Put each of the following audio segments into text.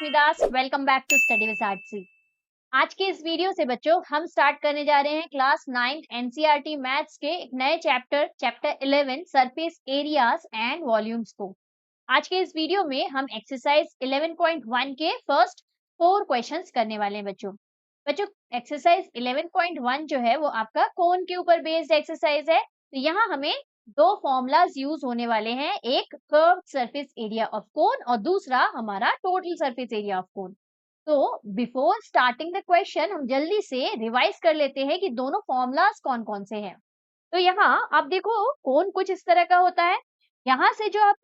Rashmi Das. Welcome back to study with RC. आज के इस वीडियो से बच्चों हम स्टार्ट करने जा रहे हैं क्लास 9 एनसीईआरटी मैथ्स के एक नए chapter 11 surface areas and volumes को। आज के इस वीडियो में हम एक्सरसाइज 11.1 के फर्स्ट 4 क्वेश्चंस करने वाले हैं बच्चों। एक्सरसाइज 11.1 जो है वो आपका कोन के ऊपर बेस्ड एक्सरसाइज है। तो यहाँ हमें दो फॉर्मूलाज यूज होने वाले हैं, एक कर्व्ड सरफेस एरिया ऑफ कोन और दूसरा हमारा total surface area of cone. तो बिफोर स्टार्टिंग द क्वेश्चन हम जल्दी से रिवाइज कर लेते हैं कि दोनों फॉर्मूलाज कौन कौन से हैं। तो यहाँ आप देखो कोन कुछ इस तरह का होता है। यहाँ से जो आप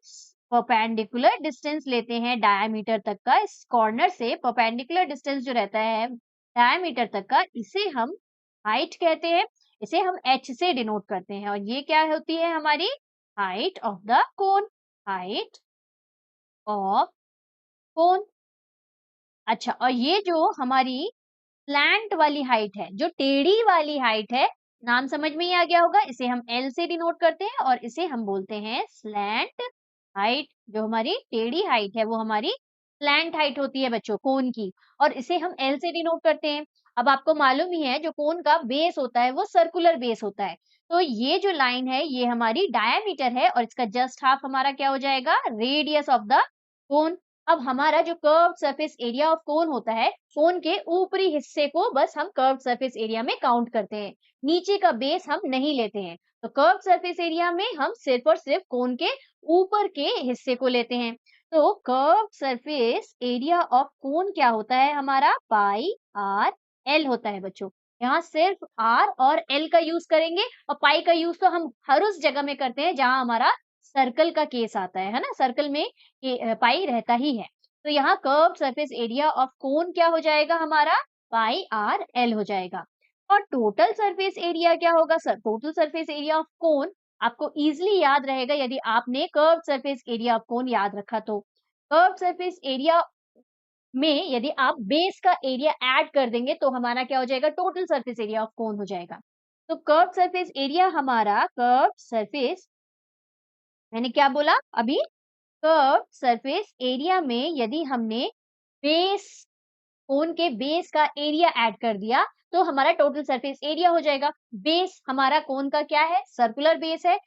परपेंडिकुलर डिस्टेंस लेते हैं डायामीटर तक का, इस कॉर्नर से परपेंडिकुलर डिस्टेंस जो रहता है डायामीटर तक का, इसे हम हाइट कहते हैं। इसे हम h से डिनोट करते हैं और ये क्या होती है हमारी height of the cone, height of cone. अच्छा, और ये जो हमारी स्लैंट वाली हाइट है, जो टेढ़ी वाली हाइट है, नाम समझ में ही आ गया होगा, इसे हम L से डिनोट करते हैं और इसे हम बोलते हैं स्लैंट हाइट। जो हमारी टेढ़ी हाइट है वो हमारी स्लैंट हाइट होती है बच्चों कोन की, और इसे हम L से डिनोट करते हैं। अब आपको मालूम ही है जो कोन का बेस होता है वो सर्कुलर बेस होता है। तो ये जो लाइन है ये हमारी डायामीटर है और इसका जस्ट हाफ हमारा क्या हो जाएगा, रेडियस ऑफ द कोन। अब हमारा जो curved surface area of cone होता है, कोन के ऊपरी हिस्से को बस हम कर्व्ड सरफेस एरिया में काउंट करते हैं, नीचे का बेस हम नहीं लेते हैं। तो कर्व्ड सरफेस एरिया में हम सिर्फ और सिर्फ कोन के ऊपर के हिस्से को लेते हैं। तो कर्व्ड सरफेस एरिया ऑफ कोन क्या होता है हमारा, पाई आर एल होता है बच्चों। यहाँ सिर्फ आर और एल का यूज करेंगे, और पाई का यूज तो हम हर उस जगह में करते हैं जहां हमारा सर्कल का केस आता है ना, सर्कल में पाई रहता ही है। तो यहाँ कर्व्ड सरफेस एरिया ऑफ कोन क्या हो जाएगा हमारा, पाई आर एल हो जाएगा। और टोटल सरफेस एरिया क्या होगा sir, total surface area of कोन आपको इजीली याद रहेगा यदि आपने curved surface area of cone याद रखा। तो कर्व्ड सरफेस एरिया में यदि आप बेस का एरिया ऐड कर देंगे तो हमारा क्या हो जाएगा, टोटल सरफेस एरिया ऑफ कोन हो जाएगा। तो कर्व्ड सरफेस एरिया हमारा, कर्व्ड सरफेस मैंने क्या बोला अभी, कर्व्ड सरफेस एरिया में यदि हमने बेस, कोन के बेस का एरिया ऐड कर दिया तो हमारा टोटल सरफेस एरिया हो जाएगा। बेस हमारा कोन का क्या है, सर्कुलर बेस है,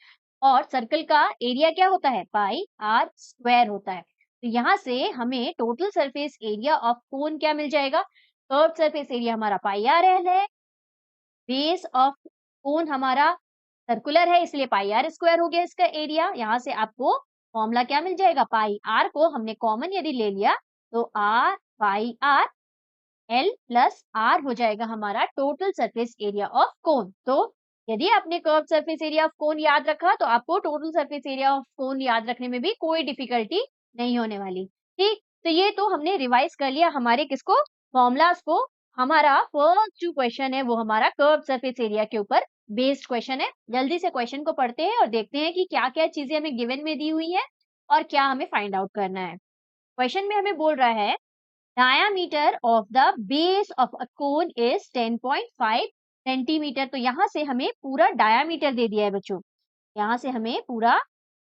और सर्कल का एरिया क्या होता है, पाई आर स्क्वायर होता है। तो यहाँ से हमें टोटल सरफेस एरिया ऑफ कोन क्या मिल जाएगा, कर्व्ड सरफेस एरिया हमारा पाई आर एल है, बेस ऑफ कोन हमारा सर्कुलर है इसलिए पाई आर स्क्वायर हो गया इसका एरिया। यहाँ से आपको फॉर्मूला क्या मिल जाएगा, पाई आर को हमने कॉमन यदि ले लिया तो R pi are L plus R हो जाएगा हमारा total surface area of cone. तो यदि आपने curve surface area of cone याद रखा तो आपको total surface area of cone याद रखने में भी कोई डिफिकल्टी नहीं होने वाली। ठीक, तो ये तो हमने रिवाइज कर लिया हमारे किसको, फॉर्मूलाज को। हमारा फर्स्ट जो क्वेश्चन है वो हमारा कर्व सरफेस एरिया के ऊपर बेस्ड क्वेश्चन है। जल्दी से क्वेश्चन को पढ़ते हैं और देखते हैं कि क्या क्या चीजें हमें गिवन में दी हुई है और क्या हमें फाइंड आउट करना है। क्वेश्चन में हमें बोल रहा है diameter of the base of a cone is 10.5 centimetre. तो यहाँ से हमें पूरा डायामीटर दे दिया है बच्चों। यहाँ से हमें पूरा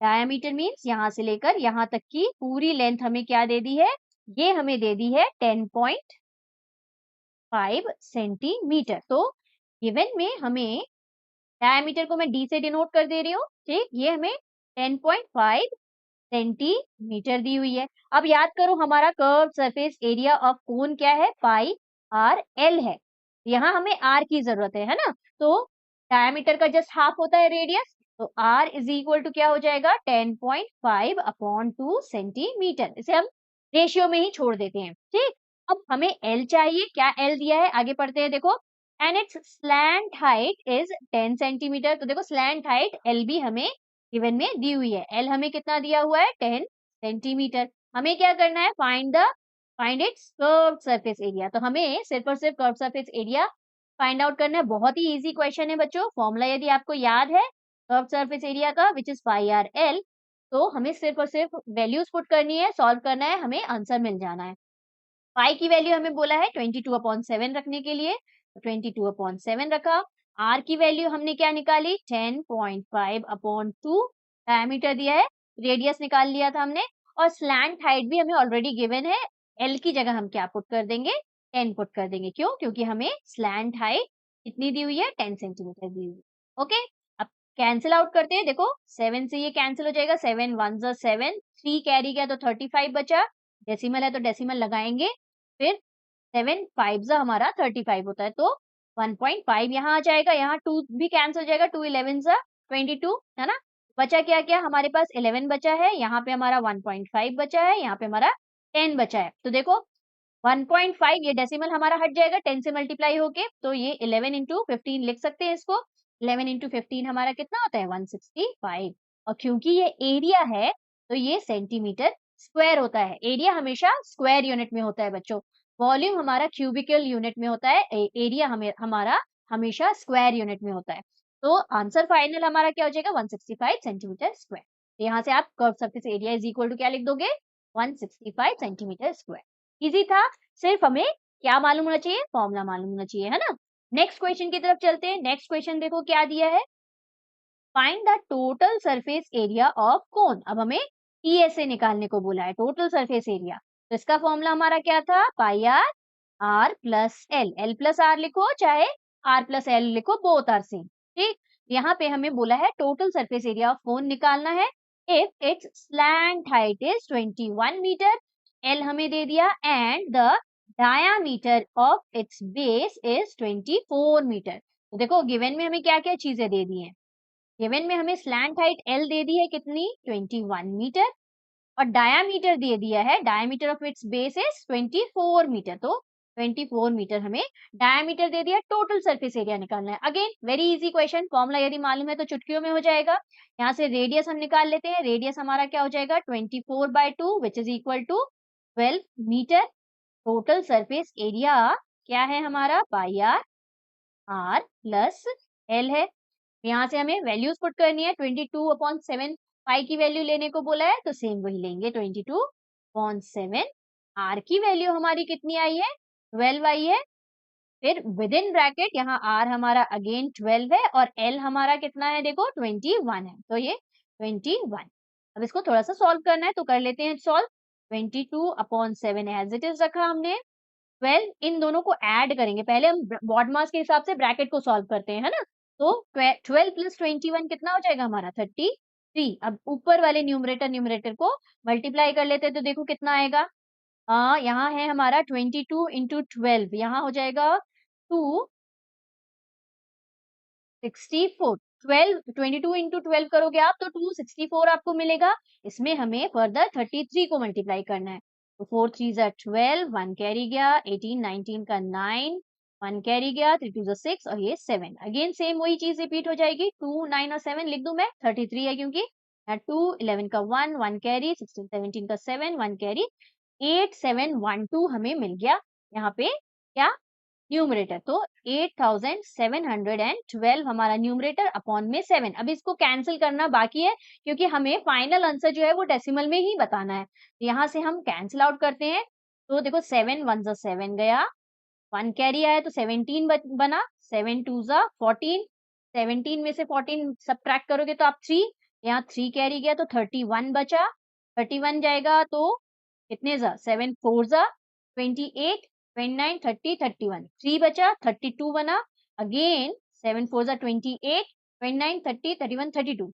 डायामीटर मीन्स यहाँ से लेकर यहाँ तक की पूरी लेंथ हमें क्या दे दी है, ये हमें दे दी है 10.5 सेंटीमीटर। तो गिवन में हमें डायामीटर को मैं डी से डिनोट कर दे रही हूँ। ठीक, ये हमें 10.5 सेंटीमीटर दी हुई है। अब याद करो हमारा कर्व सरफेस एरिया ऑफ कोन क्या है, पाई आर एल है। यहाँ हमें आर की जरूरत है ना, तो डायमीटर का जस्ट हाफ होता है रेडियस, तो आर इज इक्वल टू क्या हो जाएगा, 10.5 अपॉन 2 सेंटीमीटर। इसे हम रेशियो में ही छोड़ देते हैं। ठीक, अब हमें एल चाहिए, क्या एल दिया है आगे पढ़ते हैं देखो, and it's slant height is 10 centimetre. तो देखो स्लैंट हाइट एल भी हमें गिवन में दी हुई है। एल हमें कितना दिया हुआ है, 10 सेंटीमीटर। हमें क्या करना है, find its curved surface area. तो हमें सिर्फ और सिर्फ curved surface area find out करना है। बहुत ही इजी क्वेश्चन है बच्चों। फॉर्मूला यदि आपको याद है कर्व्ड सरफेस एरिया का which is pi R L, तो हमें सिर्फ और सिर्फ वैल्यूज पुट करनी है, सॉल्व करना है, हमें आंसर मिल जाना है। पाई की वैल्यू हमें बोला है 22/7 रखने के लिए, तो 22/7 रखा। आर की वैल्यू हमने क्या निकाली, 10.5 अपॉन 2, डायमीटर दिया है, रेडियस निकाल लिया था हमने, और स्लैंट हाइट भी हमें ऑलरेडी गिवन है एल की जगह हम क्या पुट कर देंगे, 10 पुट कर देंगे। क्यों? क्योंकि हमें स्लैंट हाइट कितनी दी हुई है, 10 सेंटीमीटर दी हुई है। ओके, अब कैंसिल आउट करते हैं। देखो 7 से ये कैंसिल हो जाएगा, 7 1 जा 7, 3 कैरी गया तो 35 बचा, डेसिमल है तो डेसिमल लगाएंगे, फिर 7 5 जा हमारा 35 होता है, तो 1.5 यहाँ आ जाएगा, यहाँ 2 भी कैंसिल हो जाएगा, 2 11 जा 22, है ना। बचा क्या क्या, हमारे पास 11 बचा है, यहाँ पे हमारा 1.5 बचा है, यहाँ पे हमारा 10 बचा है। तो देखो 1.5 ये डेसिमल हमारा हट जाएगा 10 से मल्टीप्लाई होके, तो ये 11 इंटू 15 लिख सकते हैं इसको। 11 इंटू 15 हमारा कितना होता है, 165। और क्योंकि ये एरिया है तो ये सेंटीमीटर स्क्वायर होता है। एरिया हमेशा स्क्वायर यूनिट में होता है बच्चों, वॉल्यूम हमारा क्यूबिकल यूनिट में होता है, एरिया हमारा हमेशा स्क्वायर यूनिट में होता है। तो आंसर फाइनल हमारा क्या हो जाएगा, 165 सेंटीमीटर स्क्वायर। तो यहाँ से आप curve surface area is equal to क्या लिख दोगे, 165 सेंटीमीटर स्क्वायर। इजी था, सिर्फ हमें क्या मालूम होना चाहिए, फॉर्मूला मालूम होना चाहिए, है ना। नेक्स्ट क्वेश्चन की तरफ चलते हैं। नेक्स्ट क्वेश्चन देखो क्या दिया है, find the total surface area of कोन। अब हमें टीएसए निकालने को बोला है, टोटल सरफेस एरिया। तो इसका फॉर्मूला हमारा क्या था, pi are are plus l, l plus r लिखो चाहे आर प्लस एल लिखो, बोथ आर सेम। ठीक, यहाँ पे हमें बोला है total surface area of cone निकालना है if its slant height is 21 metre, l हमें दे दिया, and the diameter of its base is 24 metre. तो देखो गिवन में हमें क्या क्या चीजें दे दी हैं, गिवन में हमें स्लैंट हाइट एल दे दी है कितनी, 21 मीटर, और डायामीटर दे दिया है, diameter of its base is 24 metre, तो 24 मीटर हमें डायामीटर दे दिया। टोटल सरफेस एरिया निकालना है, again very easy question, formula यदि मालूम है तो चुटकियों में हो जाएगा। यहाँ से रेडियस हम निकाल लेते हैं, रेडियस हमारा क्या हो जाएगा, 24/2 which is equal to 12 metre. Total surface area क्या है हमारा, pi are are plus L है। यहाँ से हमें वैल्यूज पुट करनी है, 22/7 पाई की वैल्यू लेने को बोला है, तो सेम वही लेंगे, 22/7। आर की वैल्यू हमारी कितनी आई है, 12 आई है। फिर विद इन ब्रैकेट यहाँ आर हमारा अगेन 12 है, और एल हमारा कितना है, देखो 21 है, तो ये 21। अब इसको थोड़ा सा सॉल्व करना है, तो कर लेते हैं सॉल्व। 22/7 एज इट इज रखा हमने, 12 इन दोनों को ऐड करेंगे, पहले हम बॉड मास के हिसाब से ब्रैकेट को सॉल्व करते हैं, है ना। तो 12 प्लस 21 कितना हो जाएगा हमारा, 33। अब ऊपर वाले न्यूमरेटर को मल्टीप्लाई कर लेते हैं, तो देखो कितना आएगा, यहाँ है हमारा 22 इंटू 12, यहाँ हो जाएगा 264। 22 इंटू 12 करोगे आप तो 264 आपको मिलेगा। इसमें हमें फर्दर 33 को मल्टीप्लाई करना है, तो 4 3 जा 12, 1 कैरी गया, 18 19 का 9, 1 कैरी गया, 3 2 जा 6, और ये 7। अगेन सेम वही चीज रिपीट हो जाएगी, 2 9 और 7 लिख दूं मैं, 33 है क्योंकि 2 11 का 1 1 कैरी, 16 17 का 7 1 कैरी, 8712 हमें मिल गया यहाँ पे क्या, न्यूमरेटर। तो 8712 हमारा न्यूमरेटर अपॉन में 7। अब इसको कैंसिल करना बाकी है, क्योंकि हमें फाइनल आंसर जो है वो डेसिमल में ही बताना है। यहाँ से हम कैंसिल आउट करते हैं, तो देखो 7 1 जा 7 गया, 1 कैरी आया तो 17 बना, 7 2 जा 14, 17 में से 14 सब्ट्रैक्ट करोगे तो आप 3, यहाँ 3 कैरी गया तो 31 बचा, 31 जाएगा तो कितने जा, 7 4 जा 28, 29 30 31, 3 बचा, 32 बना, अगेन 7 4 जा 28, 29 30 31 32,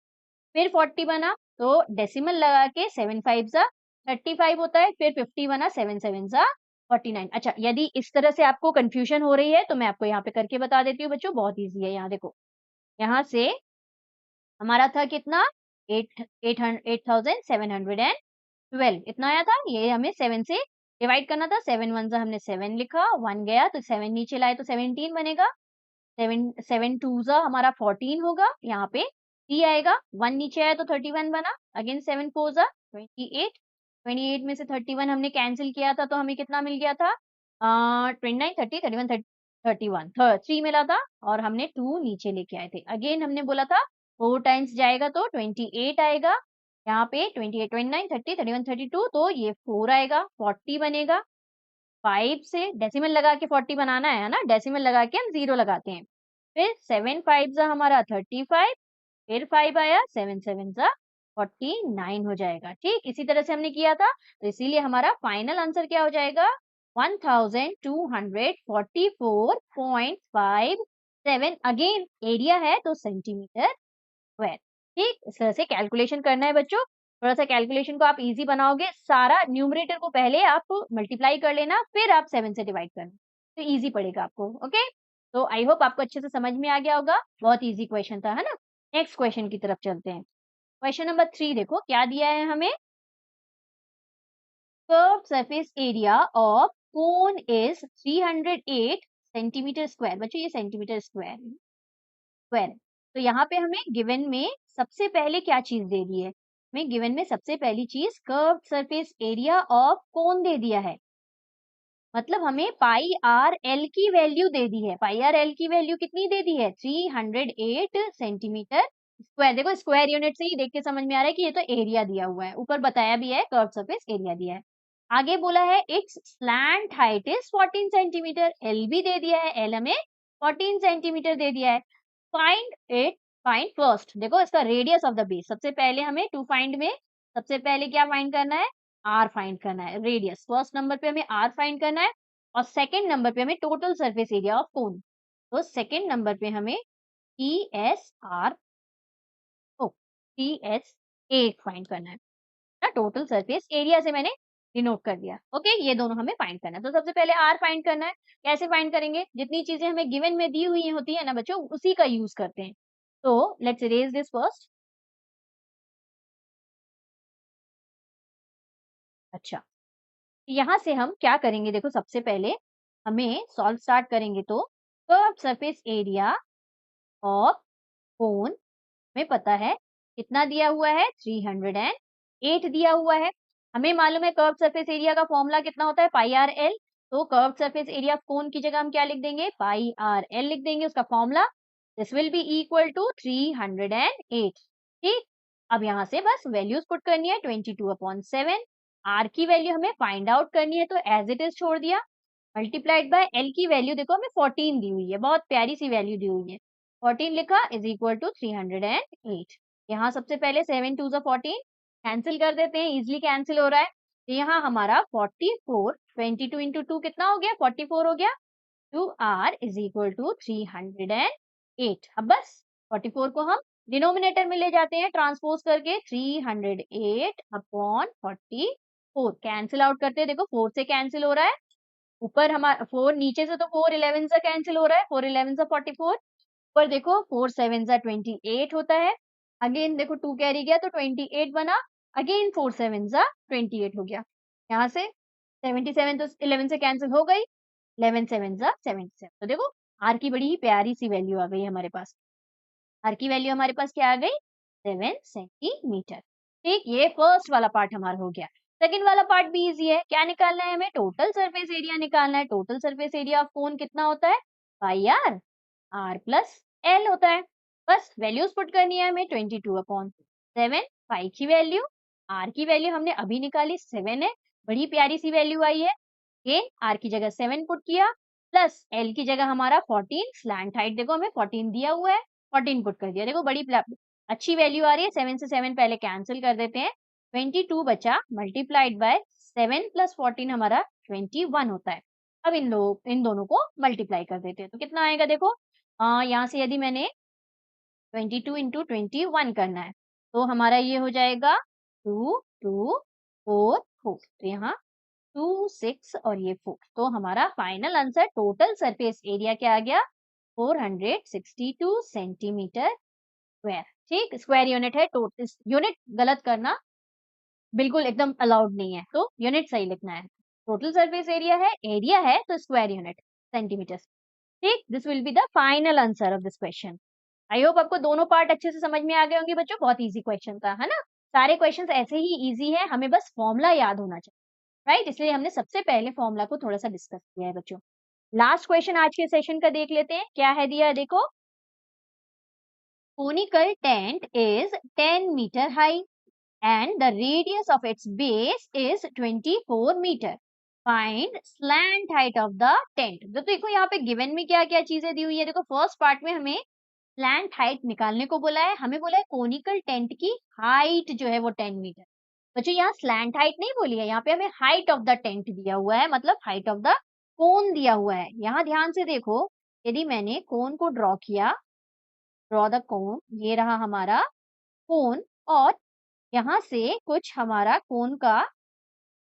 फिर 40 बना, तो डेसिमल लगा के 7 5 जा 35 होता है, फिर 50 बना, 7 7 जा 49। अच्छा, यदि इस तरह से आपको कंफ्यूजन हो रही है तो मैं आपको यहाँ पे करके बता देती हूँ बच्चों, बहुत ईजी है। यहाँ देखो, यहाँ से हमारा था कितना, 8712 इतना आया था, ये हमें 7 से डिवाइड करना था, 7 1 जा हमने 7 लिखा, 1 गया तो 7 नीचे लाए तो 17 बनेगा, 7 7 2 जा हमारा 14 होगा, यहाँ पे 3 आएगा, 1 नीचे आया तो 31 बना, अगेन 7 4 जा 28, 28 में से 31 हमने कैंसिल किया था तो हमें कितना मिल गया था, 29 30 31 31 3 मिला था, और हमने 2 नीचे लेके आए थे। अगेन हमने बोला था 4 टाइम्स जाएगा तो 28 आएगा, यहाँ पे 28 29 30 31 32, तो ये 4 आएगा, 40 बनेगा। 5 से डेसिमल लगा के 40 बनाना है ना, डेसिमल लगा के हम 0 लगाते हैं। फिर 7 5 जा हमारा 35, फिर 5 आया, 7 7 जा 49 हो जाएगा। ठीक, इसी तरह से हमने किया था, तो इसीलिए हमारा फाइनल आंसर क्या हो जाएगा, 1244.57। अगेन एरिया है तो सेंटीमीटर स्क्वायर। ठीक, इस तरह से कैलकुलेशन करना है बच्चों। थोड़ा सा कैलकुलेशन को आप इजी बनाओगे, सारा न्यूमरेटर को पहले आप मल्टीप्लाई कर लेना, फिर आप 7 से डिवाइड करना, तो इजी पड़ेगा आपको। ओके, तो आई होप आपको अच्छे से समझ में आ गया होगा। बहुत इजी क्वेश्चन था, है ना। नेक्स्ट क्वेश्चन की तरफ चलते हैं। क्वेश्चन नंबर 3 देखो क्या दिया है हमें। Curved surface area of cone is 308 centimetre square. बच्चों ये सेंटीमीटर स्क्वायर स्क्वायर है। तो यहाँ पे हमें गिवन में सबसे पहले क्या चीज दे दी है, हमें गिवन में सबसे पहली चीज curved surface area of cone दे दिया है। मतलब हमें पाई आर एल की वैल्यू दे दी है। पाई आर एल की वैल्यू कितनी दे दी है, 308 सेंटीमीटर स्क्वायर। देखो स्क्वायर यूनिट से ही देख के समझ में आ रहा है कि ये तो एरिया दिया हुआ है, ऊपर बताया भी है कर्व सरफेस एरिया दिया है। आगे बोला है it's slant height is 14 centimetre, L भी दे दिया है, एल हमें 14 सेंटीमीटर दे दिया है। फाइंड इट, फाइंड फर्स्ट, देखो इसका रेडियस ऑफ द बेस। सबसे पहले हमें टू फाइंड में सबसे पहले क्या फाइंड करना है, आर फाइंड करना है। रेडियस फर्स्ट नंबर पे हमें आर फाइंड करना है, और सेकंड नंबर पे हमें total surface area of cone. तो सेकंड नंबर पे हमें T S R O T S A find करना है ना। टोटल सरफेस एरिया से मैंने डिनोट कर दिया। ओके, ये दोनों हमें फाइंड करना है। तो सबसे पहले आर फाइंड करना है। कैसे फाइंड करेंगे, जितनी चीजें हमें गिवन में दी हुई होती है ना बच्चों, उसी का यूज करते हैं। तो लेट्स इरेज दिस फर्स्ट। अच्छा, यहाँ से हम क्या करेंगे, देखो सबसे पहले हमें सॉल्व स्टार्ट करेंगे तो कर्व सरफेस एरिया ऑफ कोन में पता है कितना दिया हुआ है, 308 दिया हुआ है। हमें मालूम है कर्व सरफेस एरिया का फॉर्मूला कितना होता है, पाई आर एल। तो कर्व सरफेस एरिया ऑफ कोन की जगह हम क्या लिख देंगे, पाई आर एल लिख देंगे उसका formula. This will be equal to 308। ठीक, अब यहाँ से बस वैल्यूज पुट करनी है, 22/7। आर की वैल्यू हमें फाइंड आउट करनी है, तो एज इट इज छोड़ दिया, मल्टीप्लाइड बाय एल की वैल्यू देखो हमें 14 दी हुई है, बहुत प्यारी सी वैल्यू दी हुई है, 14 लिखा इज इक्वल टू 308। यहाँ सबसे पहले 7 2 14 कैंसिल कर देते हैं, इजिली कैंसिल हो रहा है। तो यहाँ हमारा 44, 22 इंटू 2 कितना हो गया, 44 हो गया। Two R is equal to 308। अब बस 44 को हम डिनोमिनेटर में ले जाते हैं ट्रांसपोज करके, 308 अपॉन 44 कैंसिल आउट करते हैं। देखो 4 से कैंसिल हो रहा है, ऊपर हमारा 4 नीचे से, तो 4 11 से कैंसिल हो रहा है, 4 11 से 44। ऊपर देखो 4 7 जा 28 होता है। अगेन देखो 2 कैरी गया तो 28 बना, अगेन 4 7 जा 28 हो गया। यहाँ से 77 तो 11 से कैंसिल हो गई, 11 7 जा 77। तो देखो आर की बड़ी ही प्यारी सी वैल्यू आ गई हमारे पास। आर की वैल्यू हमारे पास क्या आ गई, 7 सेंटीमीटर। ठीक, ये फर्स्ट वाला पार्ट हमारा हो गया। सेकंड वाला पार्ट भी इजी है। क्या निकालना है हमें, टोटल सरफेस एरिया निकालना है। टोटल सरफेस एरिया ऑफ कोन कितना होता है, pi are, are plus L होता है। बस वैल्यूज पुट करनी है हमें, 22/7। पाई की वैल्यू, आर की वैल्यू हमने अभी निकाली 7 है, बड़ी प्यारी सी वैल्यू आई है। ये आर की जगह 7 पुट किया, प्लस एल की जगह हमारा 14, स्लैंट हाइट देखो हमें 14 दिया हुआ है, 14 पुट कर दिया। देखो बड़ी अच्छी वैल्यू आ रही है। 7 से 7 पहले कैंसिल कर देते हैं, 22 बचा, मल्टीप्लाइड बाय 7 प्लस 14 हमारा 21 होता है। अब इन दोनों को मल्टीप्लाई कर देते हैं, तो कितना आएगा देखो, यहाँ से यदि मैंने 22 इंटू 21 करना है, तो हमारा ये हो जाएगा 2 2 4 4। तो यहाँ 2 6 और ये 4। तो हमारा final answer total surface area क्या आ गया, 462 सेंटीमीटर स्क्वायर। ठीक, स्क्वायर यूनिट है, टोटल यूनिट गलत करना बिल्कुल एकदम अलाउड नहीं है, तो यूनिट सही लिखना है। टोटल सरफेस एरिया है तो स्क्वायर यूनिट सेंटीमीटर। ठीक, this will be the final answer of this question. I hope आपको दोनों पार्ट अच्छे से समझ में आ गए होंगे बच्चों। बहुत इजी क्वेश्चन था, है ना। सारे क्वेश्चंस ऐसे ही इजी है, हमें बस फॉर्मूला याद होना चाहिए, राइट। इसलिए हमने सबसे पहले फॉर्मूला को थोड़ा सा डिस्कस किया है बच्चों। लास्ट क्वेश्चन आज के सेशन का देख लेते हैं, क्या है दिया है देखो। Conical tent is 10 metre high and the radius of its base is 24 meter. Find slant height of the tent. तो देखो यहाँ पे गिवन में क्या क्या चीजें दी हुई है। देखो फर्स्ट पार्ट में हमें स्लैंट हाइट निकालने को बोला है, हमें बोला है कोनिकल टेंट की हाइट जो है वो 10 मीटर। बच्चों यहाँ स्लैंट हाइट नहीं बोली है, यहाँ पे हमें हाइट ऑफ द टेंट दिया हुआ है, मतलब हाइट ऑफ द कोन दिया हुआ है। यहाँ ध्यान से देखो, यदि मैंने कोन को ड्रॉ किया, ड्रॉ द कोन, ये रहा हमारा कोन, और यहाँ से कुछ हमारा कोन का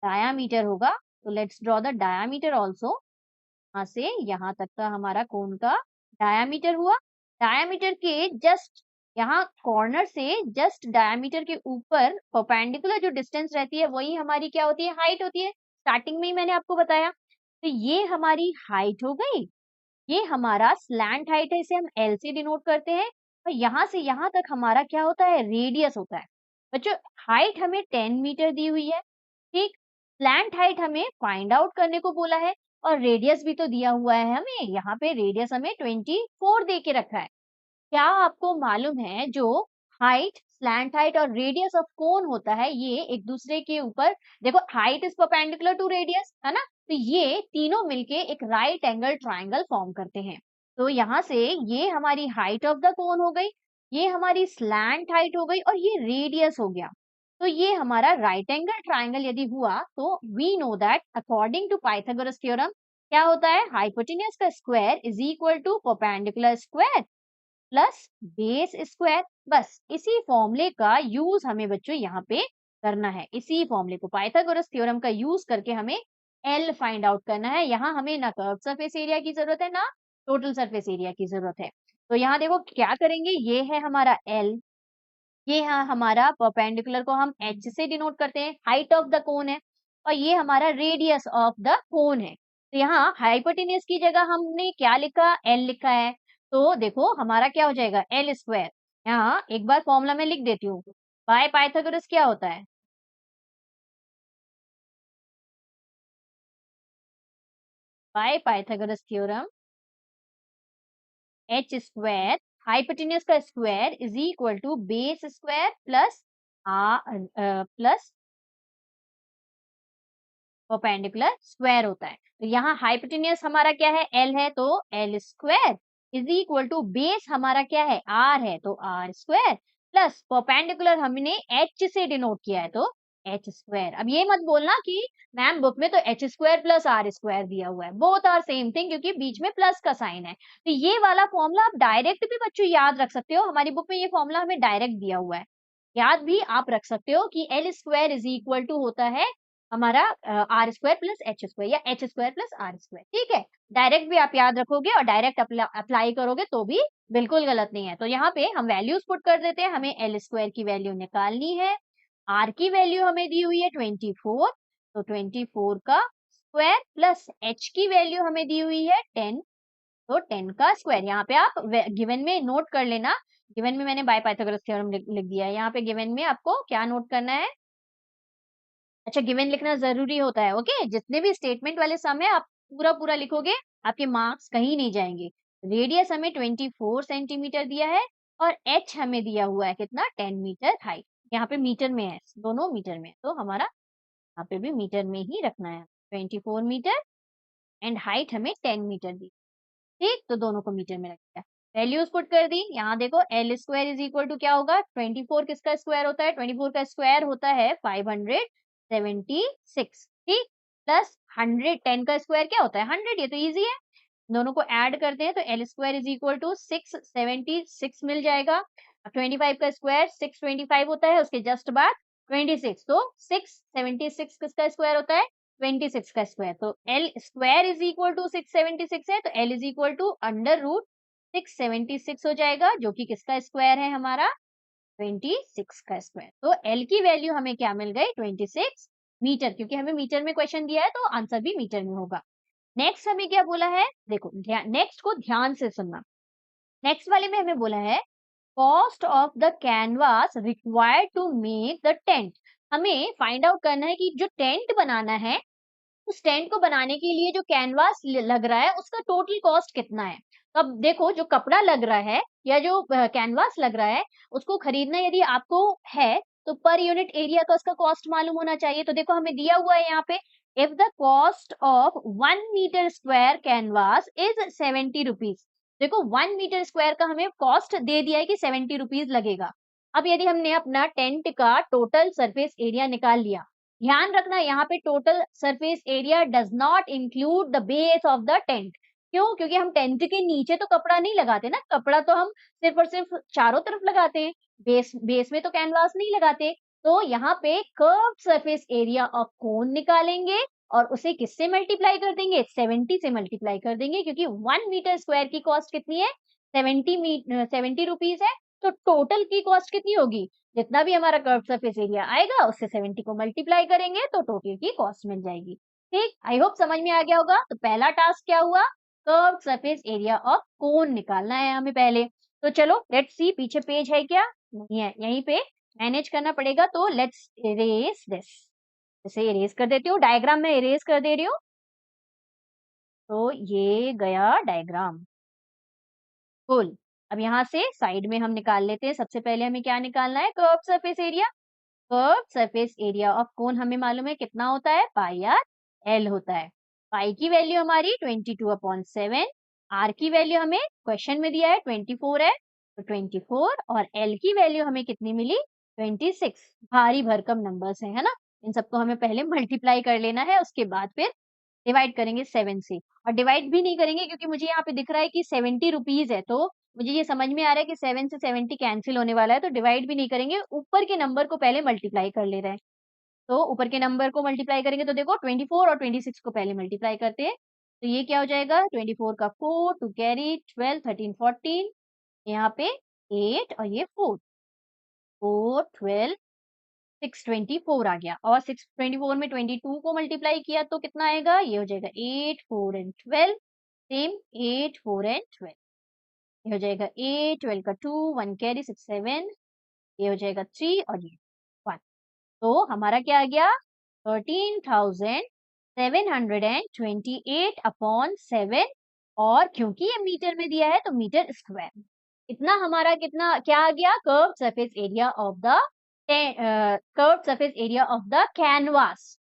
डायामीटर होगा, तो let's draw the diameter also. यहाँ से यहाँ तक का हमारा कोन का डायामीटर हुआ। डायामीटर के जस्ट यहाँ कॉर्नर से जस्ट डायामीटर के ऊपर परपेंडिकुलर जो डिस्टेंस रहती है वही हमारी क्या होती है, हाइट होती है। स्टार्टिंग में ही मैंने आपको बताया। तो ये हमारी हाइट हो गई, ये हमारा स्लैंट हाइट है, इसे हम एल से डिनोट करते हैं। और यहाँ से यहाँ तक हमारा क्या होता है, रेडियस होता है। बच्चों हाइट हमें 10 मीटर दी हुई है, ठीक। स्लैंट हाइट हमें फाइंड आउट करने को बोला है, और रेडियस भी तो दिया हुआ है हमें, यहाँ पे रेडियस हमें 24 दे के रखा है। क्या आपको मालूम है जो हाइट, स्लैंट हाइट और रेडियस ऑफ कोन होता है, ये एक दूसरे के ऊपर, देखो height is perpendicular to radius, है ना, तो ये तीनों मिलके एक राइट एंगल ट्राइंगल फॉर्म करते हैं। तो यहाँ से ये हमारी हाइट ऑफ द कोन हो गई, ये हमारी स्लैंट हाइट हो गई, और ये रेडियस हो गया। तो ये हमारा राइट एंगल ट्राइंगल यदि हुआ, तो we know that according to Pythagoras theorem क्या होता है, हाइपोटेन्यूज का square is equal to perpendicular square plus base square. बस इसी फॉर्मूले का यूज हमें बच्चों यहाँ पे करना है। इसी फॉर्मूले को, पाइथागोरस थ्योरम का यूज करके हमें एल फाइंड आउट करना है। यहाँ हमें ना कर्व सरफेस एरिया की जरूरत है, ना टोटल सरफेस एरिया की जरूरत है। तो यहाँ देखो क्या करेंगे, ये है हमारा एल, ये है हमारा परपेंडिकुलर को हम एच से डिनोट करते हैं, हाइट ऑफ द कोन है, और ये हमारा रेडियस ऑफ द कोन है। तो यहाँ हाइपोटेन्यूज की जगह हमने क्या लिखा, एल लिखा है। तो देखो हमारा क्या हो जाएगा, एल स्क्वायर। यहाँ एक बार फॉर्मूला में लिख देती हूँ, बाय पाइथागोरस क्या होता है, by Pythagoras theorem h square hypotenuse का square is equal to base square plus plus perpendicular square होता है। तो यहाँ हाइपोटेन्यूज हमारा क्या है, एल है, तो L square is equal to base हमारा क्या है, आर है, तो आर स्क्वायर प्लस परपेंडिकुलर हमने एच से डिनोट किया है, तो एच स्क्वायर। अब ये मत बोलना कि मैम बुक में तो H square plus are square दिया हुआ है, बोथ आर सेम थिंग, क्योंकि बीच में प्लस का साइन है। तो ये वाला फॉर्मूला आप डायरेक्ट भी बच्चों याद रख सकते हो, हमारी बुक में ये फॉर्मूला हमें डायरेक्ट दिया हुआ है, याद भी आप रख सकते हो कि l square is equal to होता है हमारा r square plus h square, या h square plus are square, ठीक है। डायरेक्ट भी आप याद रखोगे और डायरेक्ट अप्लाई करोगे तो भी बिल्कुल गलत नहीं है। तो यहाँ पे हम वैल्यूज पुट कर देते हैं, हमें एल स्क्वायर की वैल्यू निकालनी है, आर की वैल्यू हमें दी हुई है 24, तो 24 का स्क्वायर प्लस एच की वैल्यू हमें दी हुई है 10, तो 10 का स्क्वायर। यहाँ पे आप गिवन में नोट कर लेना, गिवन में मैंने बाय पाइथागोरस थ्योरम लिख दिया है, यहाँ पे गिवन में आपको क्या नोट करना है, अच्छा गिवन लिखना जरूरी होता है, ओके। जितने भी स्टेटमेंट वाले सम है आप पूरा पूरा लिखोगे, आपके मार्क्स कहीं नहीं जाएंगे। रेडियस हमें 24 सेंटीमीटर दिया है, और एच हमें दिया हुआ है कितना, 10 मीटर हाइट। यहाँ पे मीटर में है, दोनों मीटर में, तो हमारा यहाँ पे भी मीटर में ही रखना है। 24 मीटर एंड हाइट हमें 10 मीटर दी, ठीक, तो दोनों को मीटर में रख दिया। वैल्यूज पुट कर दी। यहाँ देखो L square is equal to क्या होगा, 24 किसका स्क्वायर होता है, 24 का स्क्वायर होता है 576, ठीक, प्लस 110 का स्क्वायर क्या होता है 100, ये तो इजी है। दोनों को ऐड करते हैं तो L square is equal to 676 मिल जाएगा। अब 25 का स्क्वायर 625 होता है, उसके जस्ट बाद 26, तो 676 किसका स्क्वायर होता है, 26 का स्क्वायर। तो L square is equal to 676 है, तो L is equal to under root 676 हो जाएगा, जो कि किसका स्क्वायर है हमारा 26 का स्क्वायर। तो एल की वैल्यू हमें क्या मिल गई 26 मीटर, क्योंकि हमें मीटर में क्वेश्चन दिया है तो आंसर भी मीटर में होगा। नेक्स्ट हमें क्या बोला है, देखो नेक्स्ट को ध्यान से सुनना। नेक्स्ट वाले में हमें बोला है cost of the canvas required to make the tent. हमें फाइंड आउट करना है कि जो टेंट बनाना है, उस टेंट को बनाने के लिए जो कैनवास लग रहा है उसका टोटल कॉस्ट कितना है। तो अब देखो जो कपड़ा लग रहा है या जो कैनवास लग रहा है, उसको खरीदना यदि आपको है तो पर यूनिट एरिया का उसका कॉस्ट मालूम होना चाहिए। तो देखो हमें दिया हुआ है यहाँ पे, if the cost of 1 metre square canvas is 70 rupees, देखो 1 मीटर स्क्वायर का हमें कॉस्ट दे दिया है कि 70 रुपीज लगेगा। अब यदि हमने अपना टेंट का टोटल सरफेस एरिया निकाल लिया, ध्यान रखना यहाँ पे total surface area does not include the base of the tent. क्यों? क्योंकि हम टेंट के नीचे तो कपड़ा नहीं लगाते ना, कपड़ा तो हम सिर्फ और सिर्फ चारों तरफ लगाते हैं, बेस बेस में तो कैनवास नहीं लगाते। तो यहाँ पे कर्व सरफेस एरिया ऑफ कोन निकालेंगे और उसे किससे मल्टीप्लाई कर देंगे? 70 से मल्टीप्लाई कर देंगे, क्योंकि 1 मीटर स्क्वायर की कॉस्ट कितनी है? 70 रुपीज है। तो टोटल की कॉस्ट कितनी होगी? जितना भी हमारा कर्व सरफेस एरिया आएगा उससे 70 को मल्टीप्लाई करेंगे तो टोटल की कॉस्ट मिल जाएगी। ठीक, आई होप समझ में आ गया होगा। तो पहला टास्क क्या हुआ? Curve surface area of cone निकालना है हमें पहले। तो चलो लेट्स सी, पीछे पेज है क्या? नहीं है, यहीं पे मैनेज करना पड़ेगा। तो लेट्स इरेज दिस, इसे इरेज कर देती हूँ, डायग्राम में इरेज कर दे रही हूँ। तो ये गया डायग्राम फुल। अब यहाँ से साइड में हम निकाल लेते हैं। सबसे पहले हमें क्या निकालना है? Curve surface area. Curve surface area of कोन हमें मालूम है कितना होता है? पाई आर एल होता है। पाई की वैल्यू हमारी 22/7, आर की वैल्यू हमें क्वेश्चन में दिया है 24 है, तो 24, और एल की वैल्यू हमें कितनी मिली? 26। भारी भरकम नंबर्स है ना? इन सबको हमें पहले मल्टीप्लाई कर लेना है, उसके बाद फिर डिवाइड करेंगे 7 से। और डिवाइड भी नहीं करेंगे क्योंकि मुझे यहाँ पे दिख रहा है कि 70 रुपीज है, तो मुझे ये समझ में आ रहा है कि 7 से 70 कैंसिल होने वाला है, तो डिवाइड भी नहीं करेंगे, ऊपर के नंबर को पहले मल्टीप्लाई कर ले रहे हैं। तो ऊपर के नंबर को मल्टीप्लाई करेंगे तो देखो 24 और 26 को पहले मल्टीप्लाई करते हैं। तो ये क्या हो जाएगा? 24 का 4, टू कैरी 12, 13, 14, यहाँ पे 8 और ये 4, 4, 12, 624 आ गया। और 624 में 22 को मल्टीप्लाई किया तो कितना आएगा? ये हो जाएगा 8, 4 एंड 12, सेम 8, 4 एंड 12। ये हो जाएगा 8, 12 का 2, 1 कैरी 6, 7, ये हो जाएगा 3 और ये 1। तो हमारा क्या आ गया? 13,728/7। और क्योंकि ये मीटर में दिया है तो मीटर स्क्वायर। इतना हमारा कितना क्या आ गया? Curve surface area of the curve surface area of the canvas.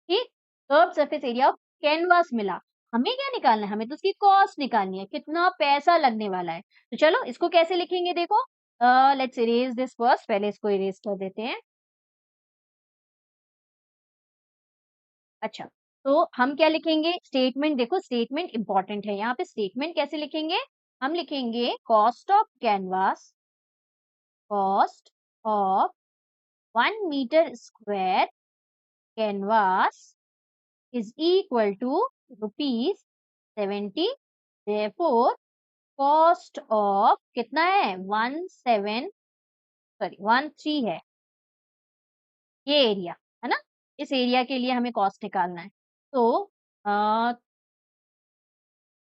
ठीक, curve surface area of canvas मिला। हमें क्या निकालना है? हमें तो उसकी कॉस्ट निकालनी है, कितना पैसा लगने वाला है। तो चलो इसको कैसे लिखेंगे देखो। लेट्स इरेज दिस फर्स्ट, पहले इसको इरेज कर देते हैं। अच्छा, तो हम क्या लिखेंगे? स्टेटमेंट, देखो स्टेटमेंट इंपॉर्टेंट है। यहाँ पे स्टेटमेंट कैसे लिखेंगे? हम लिखेंगे cost of canvas, cost of 1 metre square canvas is equal to ₹70। Therefore cost of कितना है? 13 है ये एरिया, है ना? इस एरिया के लिए हमें कॉस्ट निकालना है। तो आ,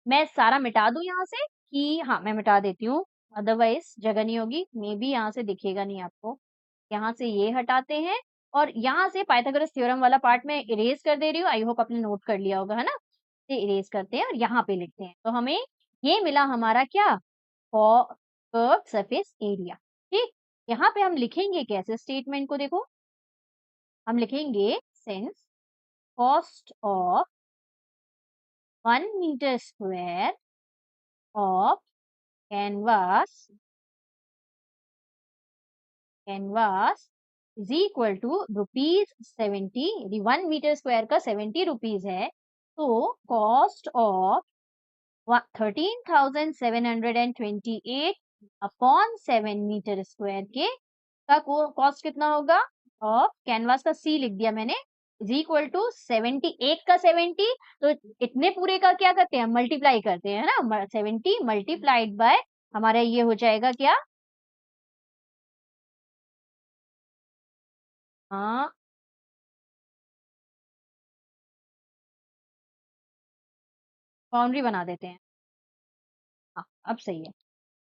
मैं सारा मिटा दूं यहाँ से कि हाँ मैं मिटा देती हूँ, अदरवाइज जगह नहीं होगी, मे बी यहाँ से दिखेगा नहीं आपको। यहाँ से ये हटाते हैं और यहाँ से पाइथागोरस थ्योरम वाला पार्ट में इरेज कर दे रही हूँ। आई होप आपने नोट कर लिया होगा, है ना? ये इरेज करते हैं और यहाँ पे लिखते हैं। तो हमें ये मिला हमारा क्या? Curve surface area. ठीक, यहाँ पे हम लिखेंगे कैसे स्टेटमेंट को? देखो हम लिखेंगे since cost of 1 metre square of canvas is equal to ₹70। यदि 1 मीटर स्क्वायर का 70 रुपीज है तो कॉस्ट ऑफ 13,728/7 मीटर स्क्वायर के का कॉस्ट कितना होगा? ऑफ कैनवास का सी लिख दिया मैंने, इज इक्वल टू 70, एक का 70, तो इतने पूरे का क्या करते हैं? मल्टीप्लाई करते हैं, है ना? 70 मल्टीप्लाइड बाय हमारा ये हो जाएगा क्या? हाँ, बाउंड्री बना देते हैं। हाँ, अब सही है।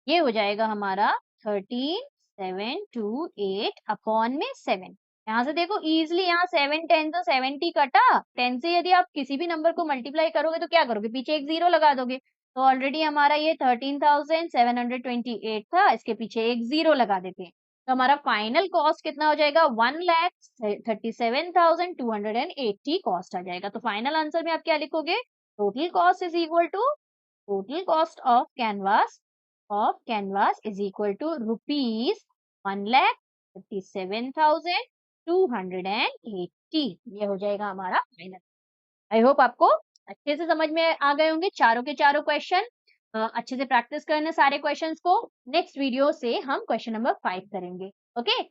ये हो जाएगा हमारा 13,728/7। यहाँ से देखो इजिली, यहाँ 7 10 तो 70 कटा। 10 से यदि आप किसी भी नंबर को मल्टीप्लाई करोगे तो क्या करोगे? पीछे एक जीरो लगा दोगे। तो ऑलरेडी हमारा ये 13,728 था, इसके पीछे एक जीरो लगा देते हैं। तो हमारा फाइनल कॉस्ट कितना हो जाएगा? 1,37,280 कॉस्ट आ जाएगा। तो फाइनल आंसर में आप क्या लिखोगे? Total cost is equal to total cost of canvas is equal to rupees 1,57,280। ये हो जाएगा हमारा फाइनल। आई होप आपको अच्छे से समझ में आ गए होंगे चारों के चारों क्वेश्चन। अच्छे से प्रैक्टिस करना सारे क्वेश्चंस को। नेक्स्ट वीडियो से हम क्वेश्चन नंबर 5 करेंगे। ओके,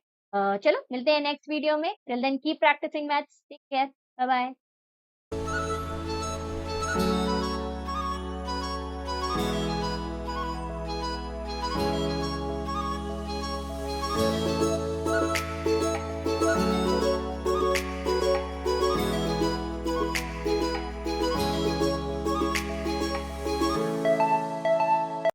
चलो मिलते हैं नेक्स्ट वीडियो में। Till then keep practising maths. Take care, bye bye.